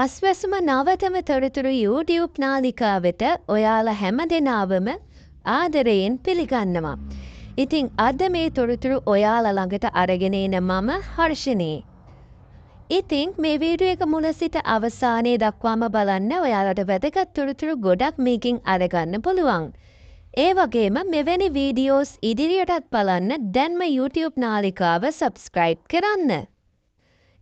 අස්වැසුම නවතම තොරතුරු YouTube නාලිකාවට ඔයාලා හැමදෙනාවම ආදරයෙන් පිළිගන්නවා. ඉතින් අද මේ තොරතුරු ඔයාලා ළඟට අරගෙන එන මම හර්ෂිනී. ඉතින් මේ වීඩියෝ එක මුල සිට අවසානයේ දක්වාම බලන්න ඔයාලට වැදගත් තොරතුරු ගොඩක් මේකින් අරගන්න පුළුවන්. ඒ වගේම මෙවැනි වීඩියෝස් ඉදිරියටත් බලන්න දැන්ම YouTube නාලිකාව subscribe කරන්න.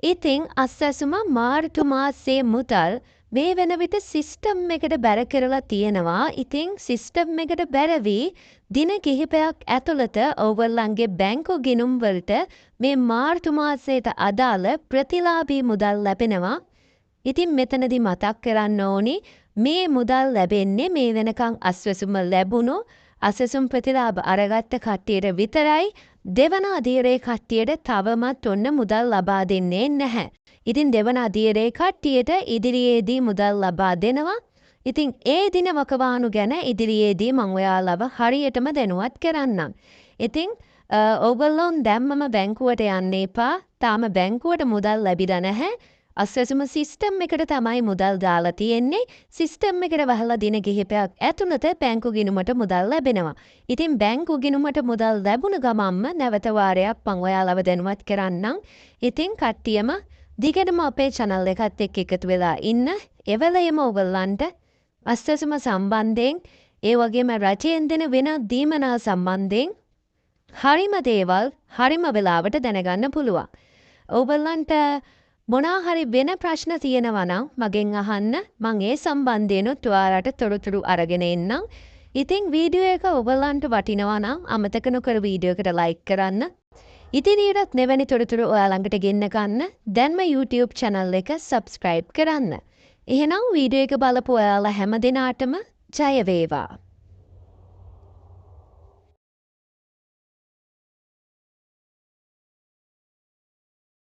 ඉතින් අස්වැසුම මාර්තු මාසයේ මුදල් මේ වෙන විට සිස්ටම් එකට බැර කරලා තියෙනවා. ඉතින් සිස්ටම් එකට බැරවි දින කිහිපයක් ඇතුළත ඔයගොල්ලන්ගේ බැංකු ගිණුම් වලට මේ මාර්තු මාසයට අදාළ ප්‍රතිලාභී මුදල් ලැබෙනවා. ඉතින් මෙතනදී මතක් කරන්න ඕනි මේ මුදල් ලැබෙන්නේ මේ වෙනකන් අස්වැසුම ලැබුණු අස්වැසුම් ප්‍රතිලාභ අරගත්ත කට්ටියට විතරයි. දෙවන අධීරයේ කට්ටියට තවමත් ඔන්න මුදල් ලබා දෙන්නේ නැහැ. ඉතින් දෙවන අධීරයේ කට්ටියට ඉදිරියේදී මුදල් ලබා දෙනවා. ඉතින් ඒ දින වකවානු ගැන ඉදිරියේදී මම ඔයාලව හරියටම දැනුවත් කරන්නම්. ඉතින් ඔයගොල්ලොන් දැම්මම බැංකුවට යන්න එපා. තාම බැංකුවට මුදල් ලැබිලා නැහැ. අස්වැසුම සිස්ටම් එකට තමයි මුදල් දාලා තියෙන්නේ. සිස්ටම් එකට වහලා දින කිහිපයක් ඇතුළත බැංකු ගිණුමට මුදල් ලැබෙනවා. ඉතින් බැංකු ගිණුමට මුදල් ලැබුණ ගමන්ම නැවත වාරයක් මම ඔයාලව දැනුවත් කරන්නම්. ඉතින් කට්ටියම දිගටම අපේ channel එකත් එක්ක එකතු වෙලා ඉන්න. එවලෙම ඔයගොල්ලන්ට අස්වැසුම සම්බන්ධයෙන් ඒ වගේම රජයෙන් දෙන වෙන දීමනා සම්බන්ධයෙන් හරිම දේවල් හරිම වෙලාවට දැනගන්න පුළුවන්. ඔයගොල්ලන්ට මොනවා හරි වෙන ප්‍රශ්න තියෙනවා නම් මගෙන් අහන්න. මම ඒ සම්බන්ධයෙන්ුත් ඔයාලට තොරතුරු අරගෙන එන්නම්. ඉතින් වීඩියෝ එක ඔයගොල්ලන්ට වටිනවා නම් අමතක නොකර වීඩියෝ එකට ලයික් කරන්න. ඉතින් මෙවැනි තොරතුරු ඔයාලඟට ගෙන්න ගන්න දැන්ම YouTube channel එක subscribe කරන්න. එහෙනම් වීඩියෝ එක බලපු ඔයාලා හැම දිනාටම ජය වේවා.